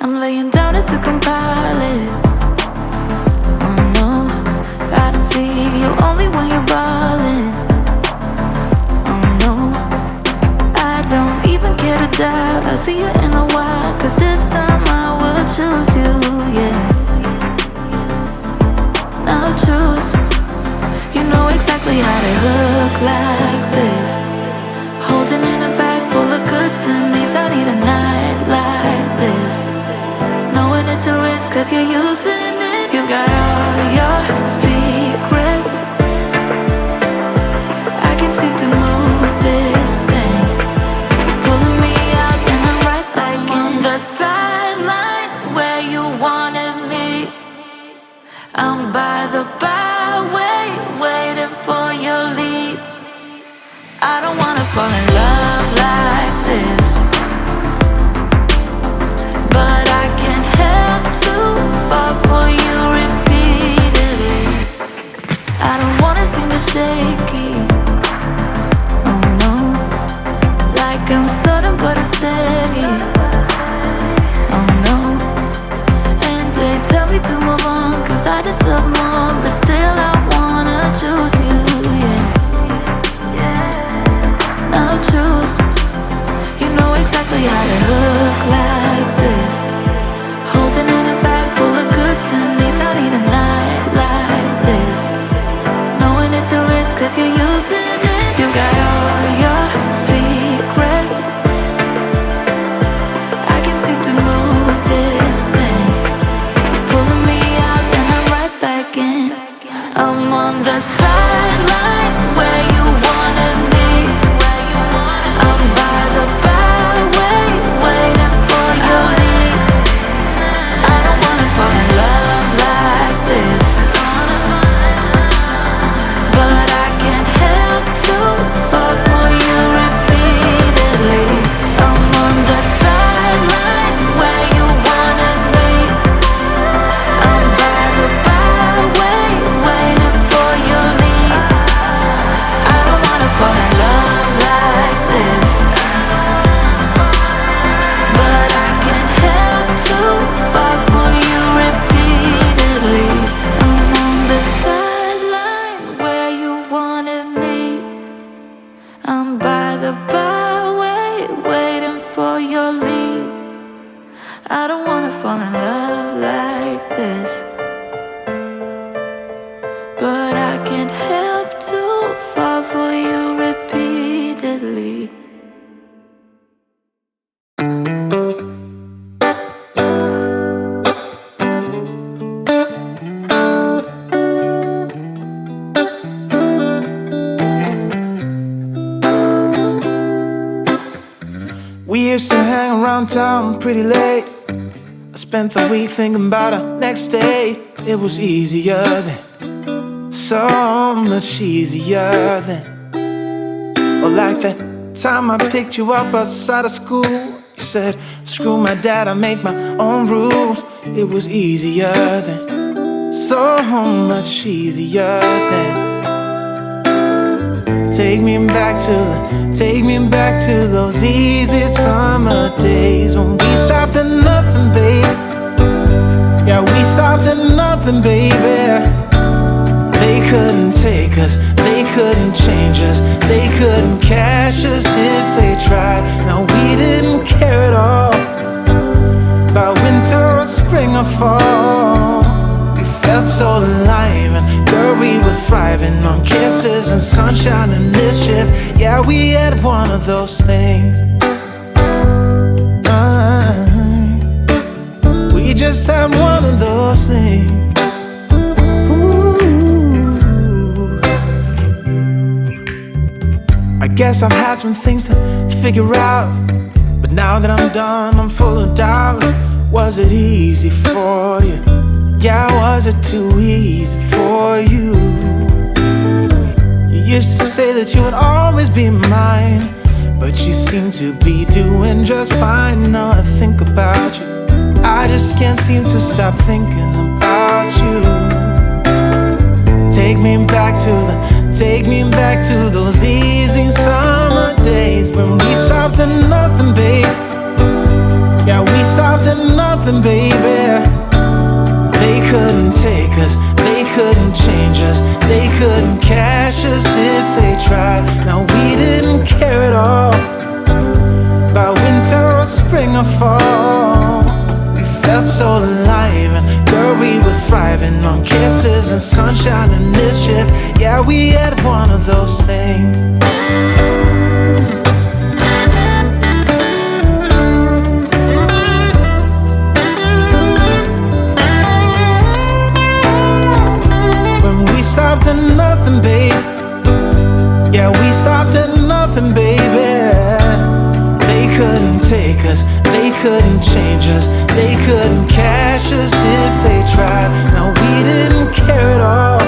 I'm laying down it to compile it. Oh no, I see you only when you're ballin'. Oh no, I don't even care to doubt. I'll see you in a while, 'cause this time I will choose you, yeah. Now choose. You know exactly how to look like this. Holding in a bag full of goods and needs. I need a night like this. Knowing it's a risk 'cause you're using it. You got all your secrets. I can seem to move this thing. You're pulling me out and I'm right back in. The sideline where you wanted me. I'm by the byway waiting for your lead. I don't wanna fall in love like this, but I can't help to fall for you repeatedly. I don't wanna seem to shaky. Oh no, like I'm sudden but I'm steady. Oh no, and they tell me to move on 'cause I deserve more, but still I wanna choose you, yeah. Now choose. You know exactly how to look like this. Holding in a bag full of goods and needs. I need a night like this. Knowing it's a risk 'cause you're using it. You got all your secrets. I can seem to move this thing. You're pulling me out and I'm right back in. I'm on the sideline where you wanted me. I'm by the byway waiting for your lead. I don't wanna fall in love like this, but I can't help to fall for you repeatedly. I'm on the sideline where you wanted me. I'm by the byway waiting for your lead. I don't wanna fall in love like this, but I can't help to fall for you repeatedly. I'm on the sideline where you wanted me. I'm by the byway waiting for your lead. I don't wanna fall in love like this, but I can't help to fall for you repeatedly. We used to hang around town pretty late. I spent the week thinking about our next date. It was easier then, so much easier then. Or like that time I picked you up outside of school. You said, screw my dad, I make my own rules. It was easier then, so much easier then. Take me back to those easy summer days when we stopped at nothing, baby. Yeah, we stopped at nothing, baby. They couldn't take us, they couldn't change us, they couldn't catch us if they tried. No, we didn't care at all about winter or spring or fall. We felt so alive, and girl, we were thriving on kisses and sunshine and mischief. Yeah, we had one of those things. We just had one of those things. I guess I've had some things to figure out, but now that I'm done, I'm full of doubt. Was it easy for you? Yeah, was it too easy for you? You used to say that you would always be mine, but you seem to be doing just fine. Now I think about you, I just can't seem to stop thinking about you. Take me back to those easy summer days when we stopped at nothing, babe. Yeah, we stopped at nothing, baby. They couldn't take us, they couldn't change us, they couldn't catch us if they tried. Now we didn't care at all about winter or spring or fall. We felt so alive, and girl, we were thriving on kisses and sunshine and mischief. Yeah, we had one of those things. When we stopped at nothing, babe. Yeah, we stopped at nothing, baby. They couldn't take us, they couldn't change us, they couldn't catch us if they tried. Now we didn't care at all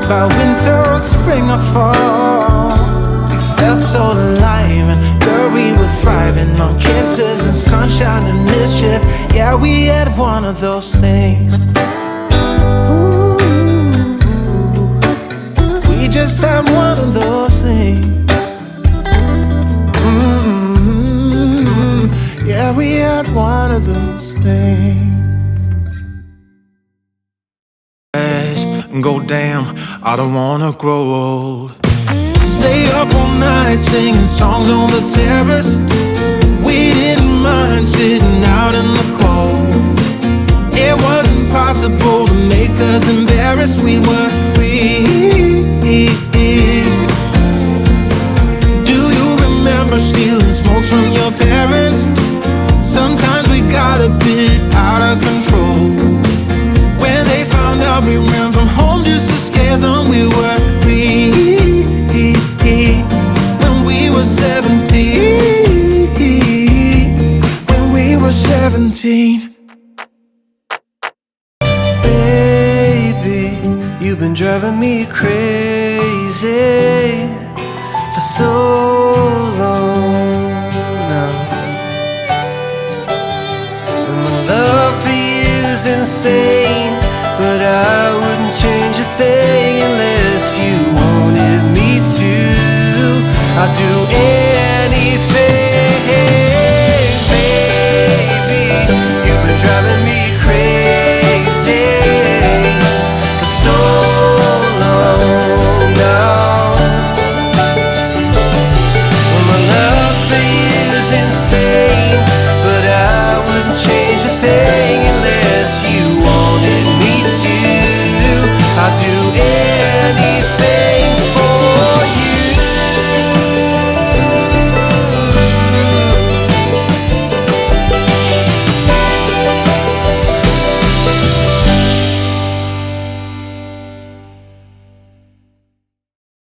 about winter or spring or fall. We felt so alive, and girl, we were thriving on kisses and sunshine and mischief. Yeah, we had one of those things. Ooh, we just had one of those things. Yeah, we had one of those things. Go damn, I don't wanna grow old. Stay up all night singing songs on the terrace. We didn't mind sitting out in the cold. It wasn't possible to make us embarrassed. We were free. Do you remember stealing smokes from your parents? Sometimes we got a bit out of control. When they found out we ran from home just to scare them, we were free. When we were 17. When we were 17. Baby, you've been driving me crazy for so long now. And my love for you's insane, but I wouldn't change a thing unless you wanted me to. I'd do anything